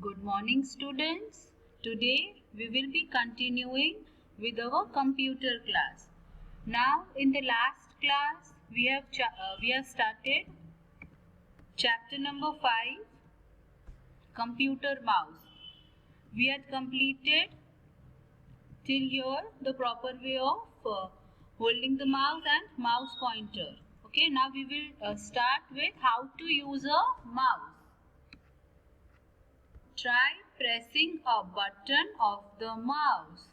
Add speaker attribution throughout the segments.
Speaker 1: Good morning, students. Today we will be continuing with our computer class. Now, in the last class, we have started chapter number 5, computer mouse. We had completed till here the proper way of holding the mouse and mouse pointer. Okay, now we will start with how to use a mouse. Try pressing a button of the mouse.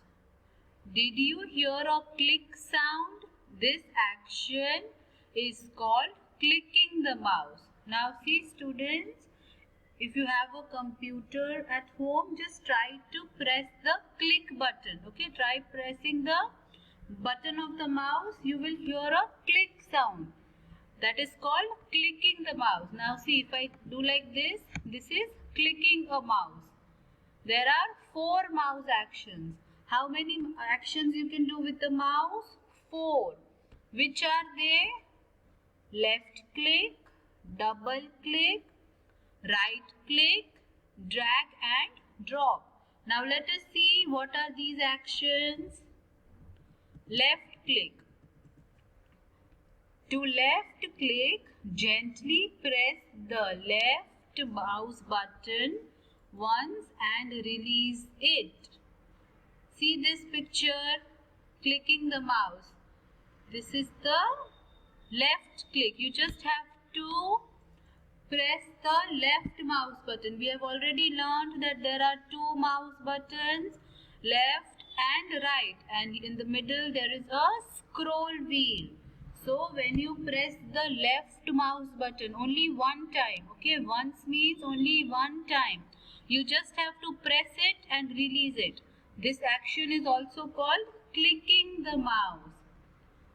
Speaker 1: Did you hear a click sound? This action is called clicking the mouse. Now see students, if you have a computer at home, just try to press the click button. Okay, try pressing the button of the mouse. You will hear a click sound. That is called clicking the mouse. Now see, if I do like this, this is clicking a mouse. There are 4 mouse actions. How many actions you can do with the mouse? 4. Which are they? Left click, double click, right click, drag and drop. Now let us see what are these actions. Left click. To left click, gently press the left mouse button once and release it. See this picture, clicking the mouse. This is the left click. You just have to press the left mouse button. We have already learned that there are 2 mouse buttons, left and right, and in the middle there is a scroll wheel. So when you press the left mouse button only one time, okay, once means only one time, you just have to press it and release it. This action is also called clicking the mouse.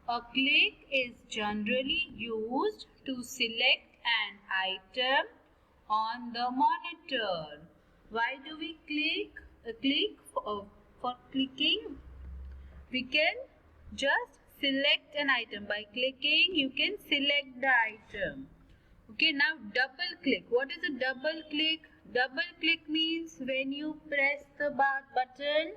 Speaker 1: A click is generally used to select an item on the monitor. Why do we click? For clicking, we can just select an item. By clicking, you can select the item. Okay, now double click. What is a double click? Double click means when you press the button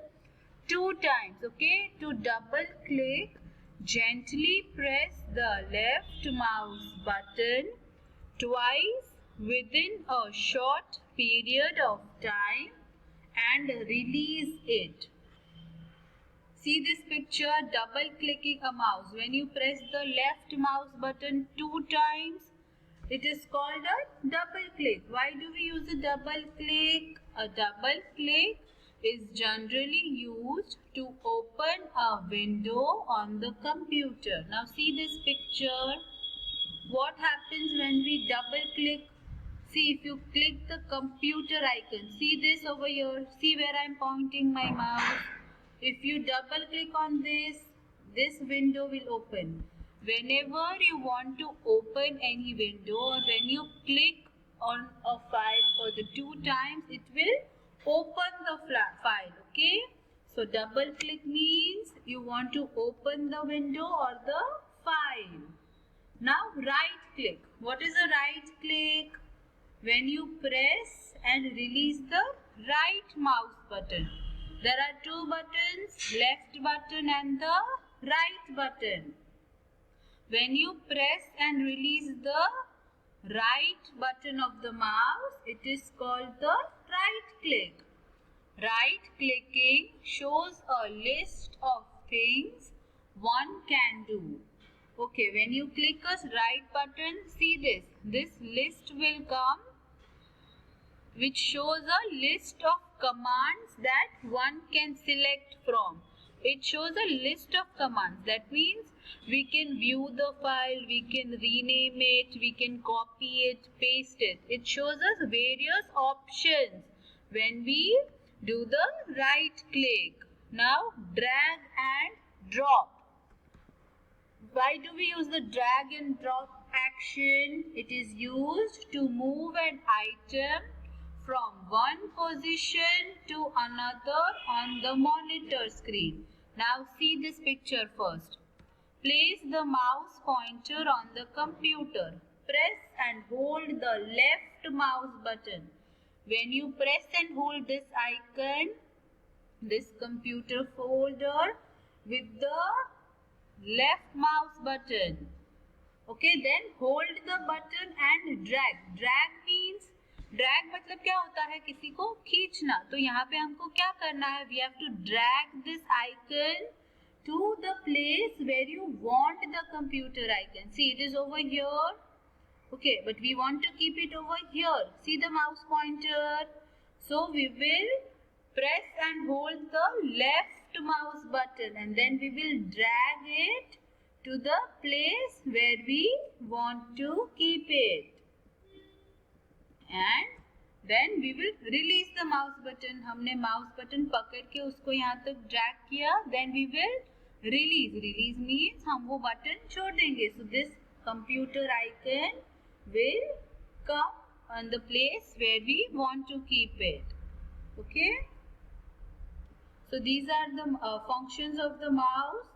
Speaker 1: 2 times. Okay, to double click, gently press the left mouse button twice within a short period of time and release it. See this picture, double clicking a mouse. When you press the left mouse button 2 times, it is called a double click. Why do we use a double click? A double click is generally used to open a window on the computer. Now see this picture. What happens when we double click? See, if you click the computer icon, see this over here. See where I am pointing my mouse. If you double click on this, this window will open. Whenever you want to open any window or when you click on a file for the 2 times, it will open the file. Okay. So double click means you want to open the window or the file. Now right click. What is a right click? When you press and release the right mouse button. There are 2 buttons, left button and the right button. When you press and release the right button of the mouse, it is called the right click. Right clicking shows a list of things one can do. Okay, when you click a right button, see this. This list will come which shows a list of commands that one can select from. It shows a list of commands. That means we can view the file, we can rename it, we can copy it, paste it. It shows us various options when we do the right click. Now drag and drop. Why do we use the drag and drop action? It is used to move an item from one position to another on the monitor screen. Now see this picture first. Place the mouse pointer on the computer. Press and hold the left mouse button. when you press and hold this icon, this computer folder with the left mouse button, okay, then hold the button and drag means, drag मतलब क्या होता है, किसी को खींचना. तो यहाँ पे हमको क्या करना है, we have to drag this icon to the place where you want the computer icon. See, it is over here. Okay, but we want to keep it over here. See the mouse pointer. So we will press and hold the left mouse button and then we will drag it to the place where we want to keep it. And then we will release the mouse button. हमने mouse button पकड़ के उसको यहाँ तक drag किया. Then we will release. Release means हम वो button छोड़ देंगे. So this computer icon will come on the place where we want to keep it. Okay. So these are the functions of the mouse.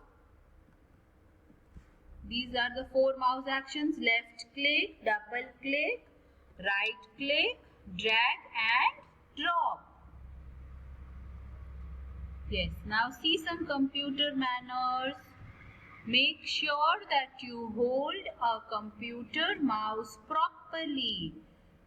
Speaker 1: These are the 4 mouse actions: left click, double click, right click, drag and drop. Yes, now see some computer manners. Make sure that you hold a computer mouse properly.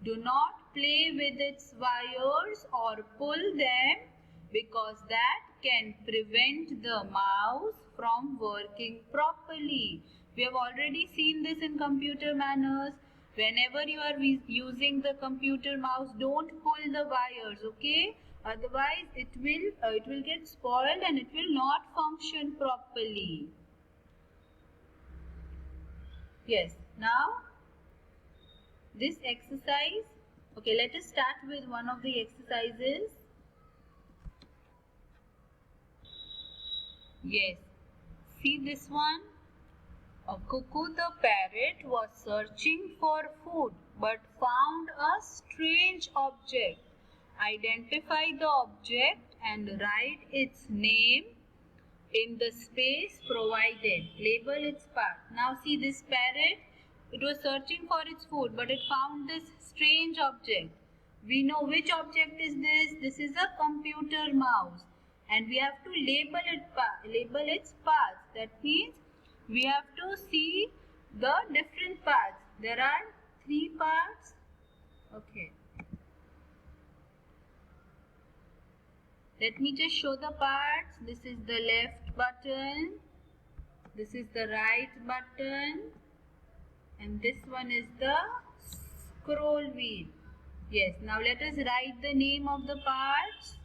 Speaker 1: Do not play with its wires or pull them because that can prevent the mouse from working properly. We have already seen this in computer manners. Whenever you are using the computer mouse, don't pull the wires, okay? Otherwise, it will get spoiled and it will not function properly. Yes, now this exercise, okay, let us start with one of the exercises. Yes, see this one. A cuckoo the parrot was searching for food but found a strange object. Identify the object and write its name in the space provided. Label its part. Now see this parrot. It was searching for its food but it found this strange object. We know which object is this. This is a computer mouse. And we have to label its parts. That means we have to see the different parts. There are 3 parts. Okay. Let me just show the parts. This is the left button. This is the right button. And this one is the scroll wheel. Yes, now let us write the name of the parts.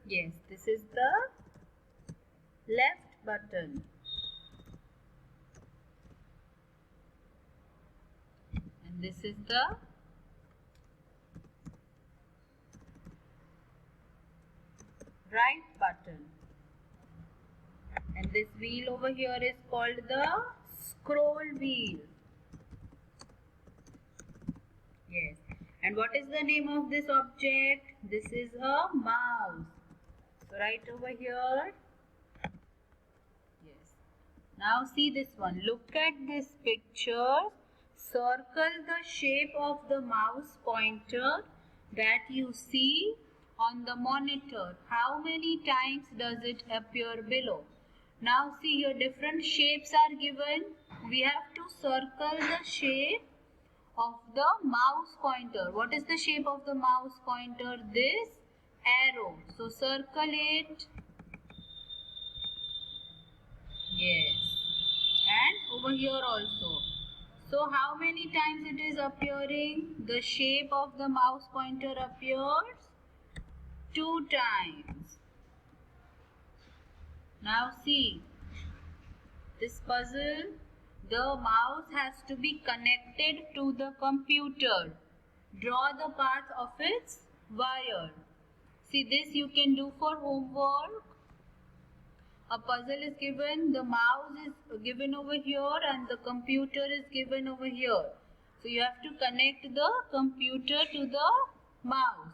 Speaker 1: Yes, this is the left button. And this is the right button. And this wheel over here is called the scroll wheel. Yes. And what is the name of this object? This is a mouse. So write over here. Yes. Now see this one. Look at this picture. Circle the shape of the mouse pointer that you see on the monitor. How many times does it appear below? Now see here, different shapes are given. We have to circle the shape of the mouse pointer. What is the shape of the mouse pointer? This arrow. So circle it. Yes. And over here also. So how many times it is appearing? The shape of the mouse pointer appears 2 times. Now see, this puzzle, the mouse has to be connected to the computer. Draw the path of its wire. See, this you can do for homework. A puzzle is given, the mouse is given over here and the computer is given over here. So you have to connect the computer to the mouse.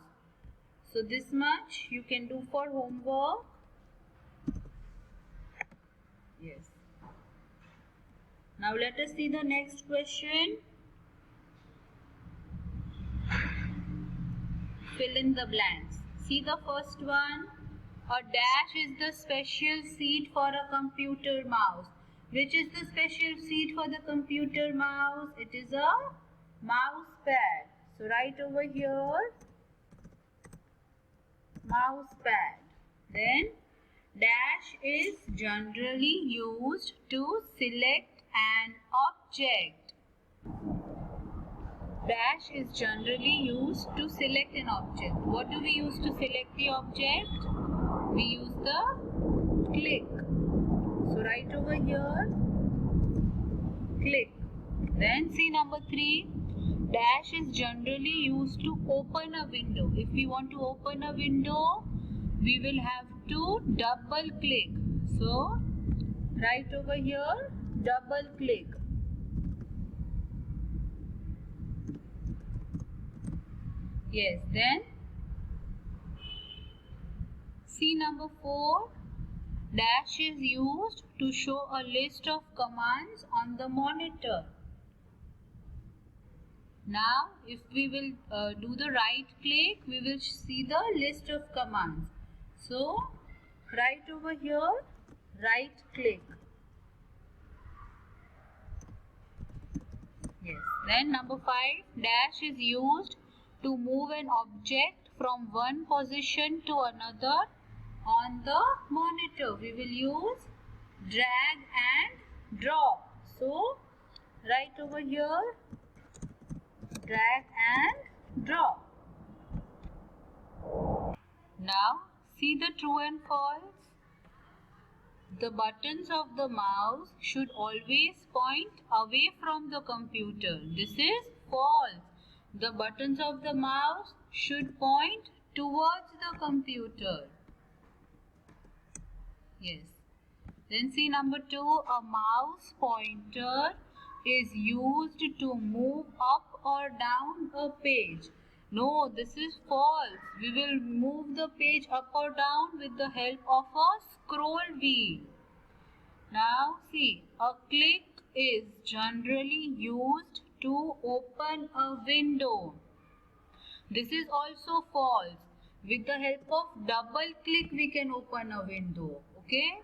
Speaker 1: So this much you can do for homework. Yes. Now let us see the next question. Fill in the blanks. See the first one. A dash is the special seat for a computer mouse. Which is the special seat for the computer mouse? It is a mouse pad. So write over here mouse pad. Then dash is generally used to select an object. Dash is generally used to select an object. What do we use to select the object? We use the click. So write over here click. Then see number 3. Dash is generally used to open a window. If we want to open a window, we will have to double click. So write over here double click. Yes, then see number 4. Dash is used to show a list of commands on the monitor. Now, if we will do the right click, we will see the list of commands. So, write over here right click. Yes. Then number 5. Dash is used to move an object from one position to another on the monitor. We will use drag and drop. So write over here drag and drop. Now see the true and false. The buttons of the mouse should always point away from the computer. This is false. The buttons of the mouse should point towards the computer. Yes. Then see number 2. A mouse pointer is used to move up or down a page. No, this is false. We will move the page up or down with the help of a scroll wheel. Now see, a click is generally used to open a window. This is also false. With the help of double click we can open a window. Okay.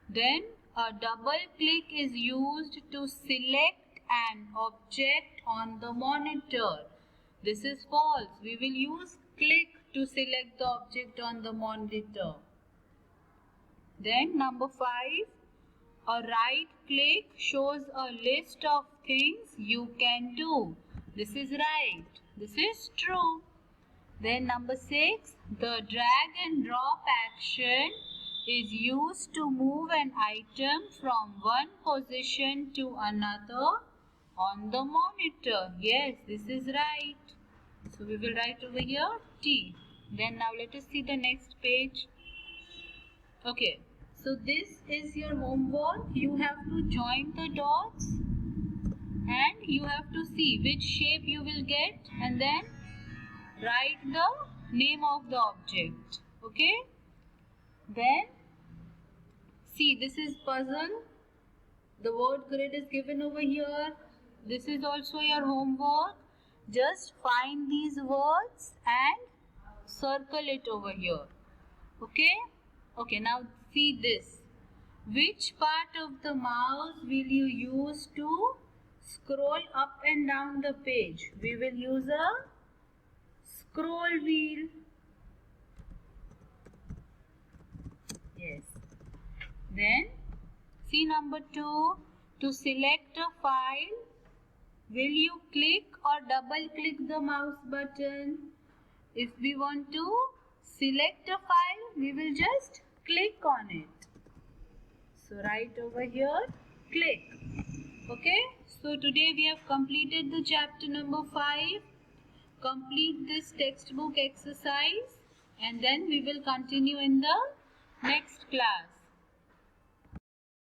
Speaker 1: Then a double click is used to select an object on the monitor. This is false. We will use click to select the object on the monitor. Then number 5. A right click shows a list of things you can do. This is right. This is true. Then number 6. The drag and drop action is used to move an item from one position to another on the monitor. Yes, this is right. So we will write over here T. Then now let us see the next page. Okay. So this is your homework. You have to join the dots and you have to see which shape you will get and then write the name of the object. Okay. Then see, this is puzzle. The word grid is given over here. This is also your homework. Just find these words and circle it over here. Okay. Okay, now see this. Which part of the mouse will you use to scroll up and down the page? We will use a scroll wheel. Yes. Then see number 2. To select a file, will you click or double click the mouse button? If we want to select a file, we will just click on it. So write over here click. Okay. So today we have completed the chapter number 5. Complete this textbook exercise and then we will continue in the next class.